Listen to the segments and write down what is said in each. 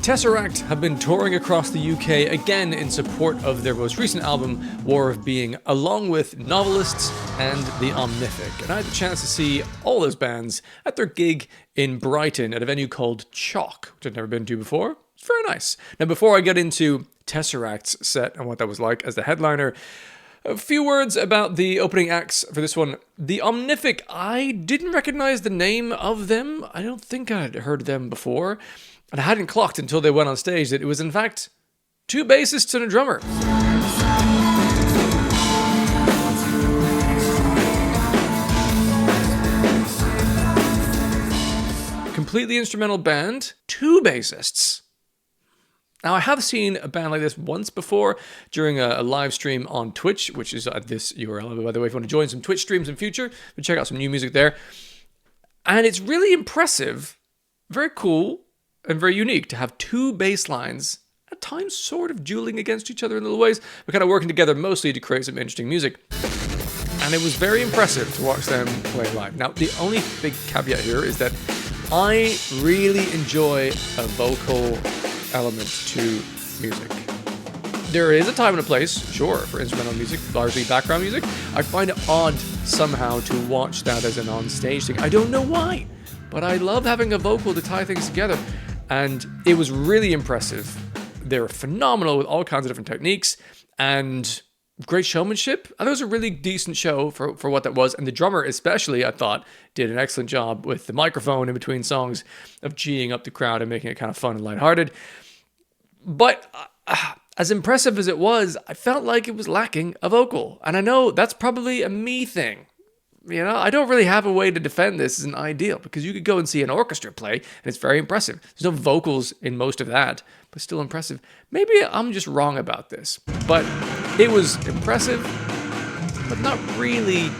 Tesseract have been touring across the UK again in support of their most recent album, War of Being, along with Novelists and The Omnific. And I had the chance to see all those bands at their gig in Brighton at a venue called Chaulk, which I'd never been to before. It's very nice. Now, before I get into Tesseract's set and what that was like as the headliner, a few words about the opening acts for this one. The Omnific, I didn't recognize the name of them. I don't think I'd heard them before. And I hadn't clocked until they went on stage that it was in fact two bassists and a drummer. Completely instrumental band, two bassists. Now, I have seen a band like this once before during a live stream on Twitch, which is at this URL, by the way, if you want to join some Twitch streams in future, but check out some new music there. And it's really impressive, very cool, and very unique to have two bass lines, at times sort of dueling against each other in little ways, but kind of working together mostly to create some interesting music. And it was very impressive to watch them play live. Now, the only big caveat here is that I really enjoy a vocal element to music. There is a time and a place, sure, for instrumental music, largely background music. I find it odd somehow to watch that as an on-stage thing. I don't know why, but I love having a vocal to tie things together. And it was really impressive. They were phenomenal with all kinds of different techniques and great showmanship. And it was a really decent show for what that was. And the drummer especially, I thought, did an excellent job with the microphone in between songs of geeing up the crowd and making it kind of fun and lighthearted. But as impressive as it was, I felt like it was lacking a vocal. And I know that's probably a me thing. You know, I don't really have a way to defend this as an ideal, because you could go and see an orchestra play and it's very impressive. There's no vocals in most of that, but still impressive. Maybe I'm just wrong about this, but it was impressive, but not really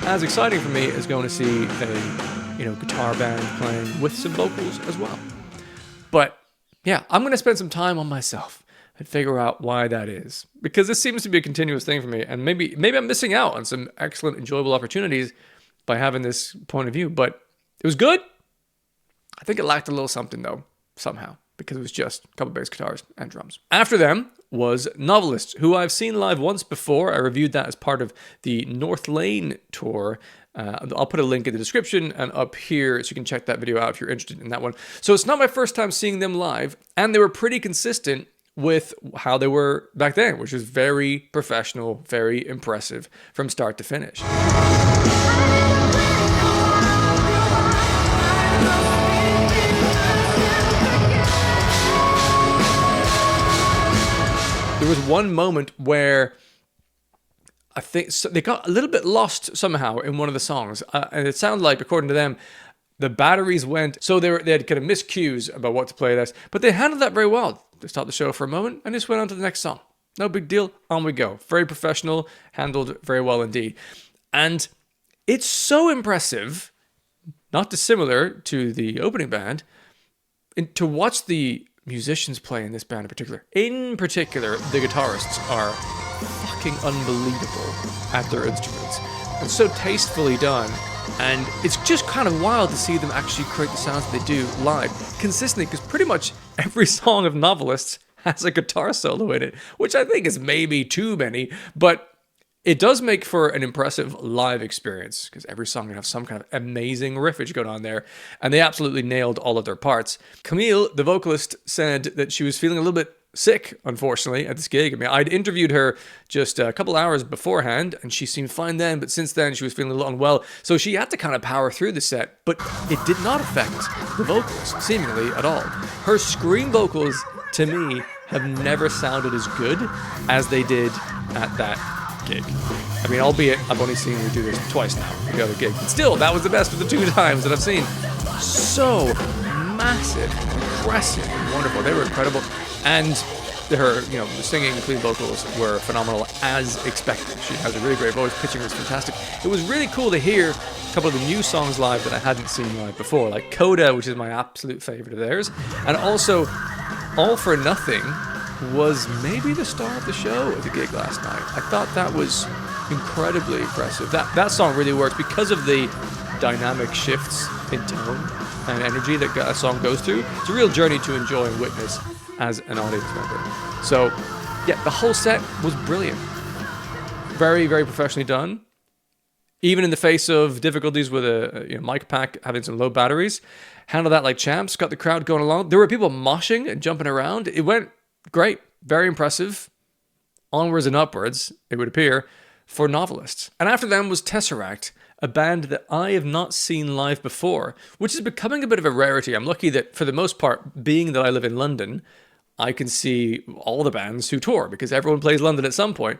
as exciting for me as going to see a, guitar band playing with some vocals as well. But yeah, I'm going to spend some time on myself and figure out why that is, because this seems to be a continuous thing for me, and maybe I'm missing out on some excellent, enjoyable opportunities by having this point of view. But it was good. I think it lacked a little something though, somehow, because it was just a couple bass guitars and drums. After them was Novelists, who I've seen live once before. I reviewed that as part of the North Lane tour. I'll put a link in the description and up here so you can check that video out if you're interested in that one. So it's not my first time seeing them live, and they were pretty consistent with how they were back then, which is very professional, very impressive from start to finish. There was one moment where I think they got a little bit lost somehow in one of the songs, and it sounded like, according to them, the batteries went, so they had kind of missed cues about what to play this, but they handled that very well. They stopped the show for a moment and just went on to the next song. No big deal, on we go. Very professional, handled very well indeed. And it's so impressive, not dissimilar to the opening band, to watch the musicians play in this band in particular. In particular, the guitarists are fucking unbelievable at their instruments. And so tastefully done. And it's just kind of wild to see them actually create the sounds that they do live consistently, because pretty much every song of Novelists has a guitar solo in it, which I think is maybe too many, but it does make for an impressive live experience, because every song can have some kind of amazing riffage going on there, and they absolutely nailed all of their parts. Camille, the vocalist, said that she was feeling a little bit sick, unfortunately, at this gig. I mean, I'd interviewed her just a couple hours beforehand, and she seemed fine then, but since then she was feeling a little unwell, so she had to kind of power through the set, but it did not affect the vocals, seemingly, at all. Her scream vocals, to me, have never sounded as good as they did at that gig. I mean, albeit I've only seen her do this twice now at the other gig, but still, that was the best of the two times that I've seen. So massive, impressive, and wonderful. They were incredible. And her, the singing and clean vocals were phenomenal as expected. She has a really great voice. Pitching was fantastic. It was really cool to hear a couple of the new songs live that I hadn't seen live before, like Coda, which is my absolute favorite of theirs. And also, All for Nothing was maybe the star of the show at the gig last night. I thought that was incredibly impressive. That song really works because of the dynamic shifts in tone and energy that a song goes through. It's a real journey to enjoy and witness as an audience member. So, yeah, the whole set was brilliant. Very, very professionally done. Even in the face of difficulties with a mic pack having some low batteries, handled that like champs, got the crowd going along. There were people moshing and jumping around. It went great. Very impressive. Onwards and upwards, it would appear, for Novelists. And after them was Tesseract, a band that I have not seen live before, which is becoming a bit of a rarity. I'm lucky that, for the most part, being that I live in London, I can see all the bands who tour, because everyone plays London at some point.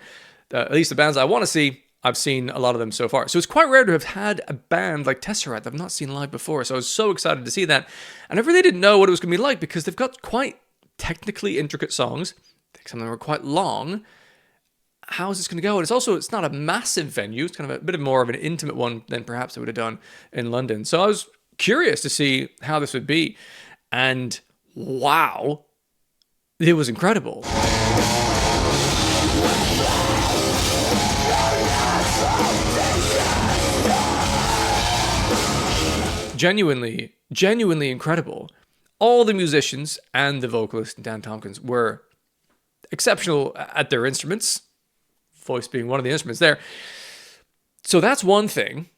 At least the bands I want to see, I've seen a lot of them so far. So it's quite rare to have had a band like Tesseract that I've not seen live before. So I was so excited to see that. And I really didn't know what it was going to be like, because they've got quite technically intricate songs. I think some of them are quite long. How is this going to go? And it's not a massive venue. It's kind of a bit more of an intimate one than perhaps I would have done in London. So I was curious to see how this would be. And wow, it was incredible. Genuinely incredible. All the musicians and the vocalist, Dan Tompkins, were exceptional at their instruments. Voice being one of the instruments there. So that's one thing.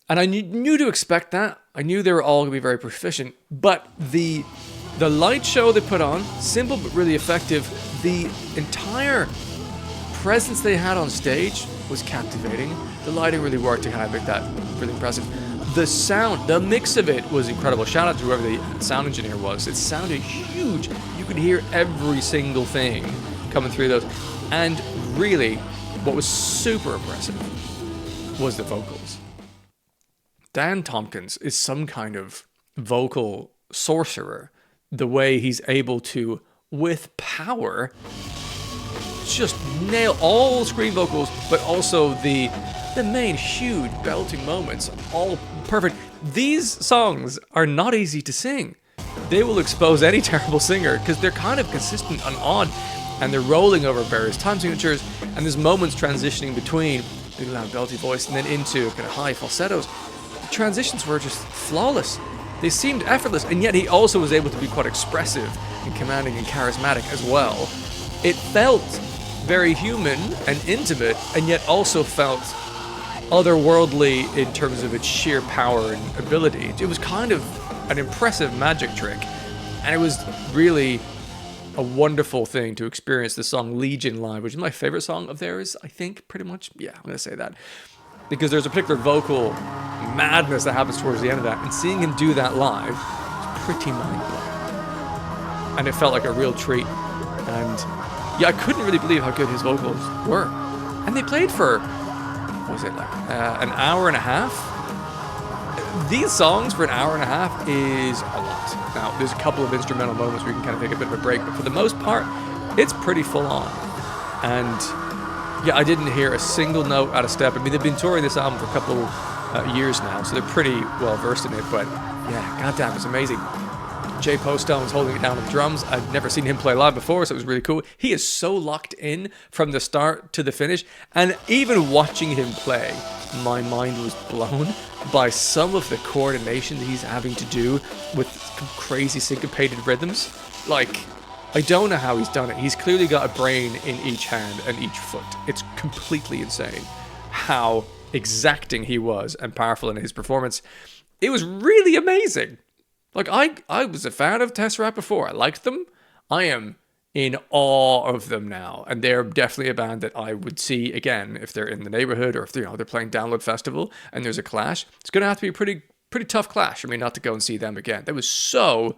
And I knew to expect that. I knew they were all going to be very proficient. But the light show they put on, simple but really effective. The entire presence they had on stage was captivating. The lighting really worked to kind of make that really impressive. The sound, the mix of it was incredible. Shout out to whoever the sound engineer was. It sounded huge. You could hear every single thing coming through those. And really, what was super impressive was the vocals. Dan Tompkins is some kind of vocal sorcerer. The way he's able to, with power, just nail all screen vocals, but also the main huge belting moments, all perfect. These songs are not easy to sing. They will expose any terrible singer, because they're kind of consistent and odd, and they're rolling over various time signatures, and there's moments transitioning between big loud belty voice and then into kind of high falsettos. The transitions were just flawless. They seemed effortless, and yet he also was able to be quite expressive and commanding and charismatic as well. It felt very human and intimate, and yet also felt otherworldly in terms of its sheer power and ability. It was kind of an impressive magic trick, and it was really a wonderful thing to experience the song Legion live, which is my favorite song of theirs, I think, pretty much. Yeah, I'm going to say that. Because there's a particular vocal madness that happens towards the end of that, and seeing him do that live was pretty mind-blowing. And it felt like a real treat. And yeah, I couldn't really believe how good his vocals were. And they played for, what was it, like an hour and a half? These songs for an hour and a half is a lot. Now, there's a couple of instrumental moments where you can kind of take a bit of a break, but for the most part, it's pretty full on. And yeah, I didn't hear a single note out of step. I mean, they've been touring this album for a couple years now, so they're pretty well versed in it, but yeah, goddamn, it's amazing. Jay Postone was holding it down on the drums. I'd never seen him play live before, so it was really cool. He is so locked in from the start to the finish, and even watching him play, my mind was blown by some of the coordination that he's having to do with crazy syncopated rhythms. Like, I don't know how he's done it. He's clearly got a brain in each hand and each foot. It's completely insane how exacting he was and powerful in his performance. It was really amazing. Like, I was a fan of Tesseract before. I liked them. I am in awe of them now. And they're definitely a band that I would see again if they're in the neighborhood, or if they're playing Download Festival and there's a clash. It's going to have to be a pretty tough clash for me not to go and see them again. That was so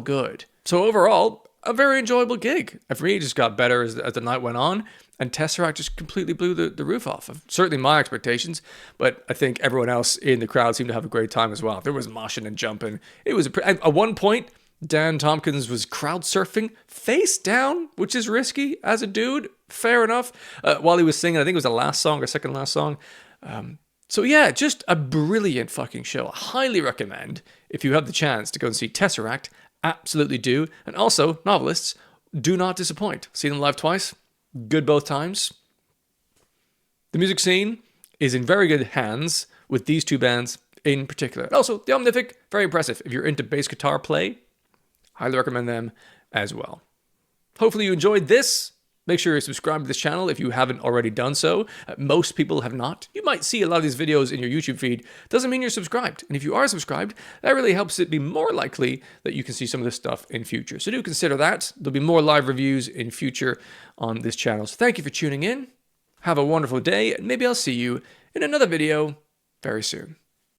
good. So overall, a very enjoyable gig. For me, it just got better as the night went on, and Tesseract just completely blew the roof off of certainly my expectations, but I think everyone else in the crowd seemed to have a great time as well. There was moshing and jumping. It was at one point, Dan Tompkins was crowd surfing face down, which is risky as a dude. Fair enough. While he was singing, I think it was the last song or second last song. So yeah, just a brilliant fucking show. I highly recommend, if you have the chance to go and see Tesseract, absolutely do. And also, Novelists, do not disappoint. Seen them live twice. Good both times. The music scene is in very good hands with these two bands in particular. And also, The Omnific, very impressive. If you're into bass guitar play, highly recommend them as well. Hopefully you enjoyed this. Make sure you subscribe to this channel if you haven't already done so. Most people have not. You might see a lot of these videos in your YouTube feed. Doesn't mean you're subscribed. And if you are subscribed, that really helps it be more likely that you can see some of this stuff in future. So do consider that. There'll be more live reviews in future on this channel. So thank you for tuning in. Have a wonderful day, and maybe I'll see you in another video very soon.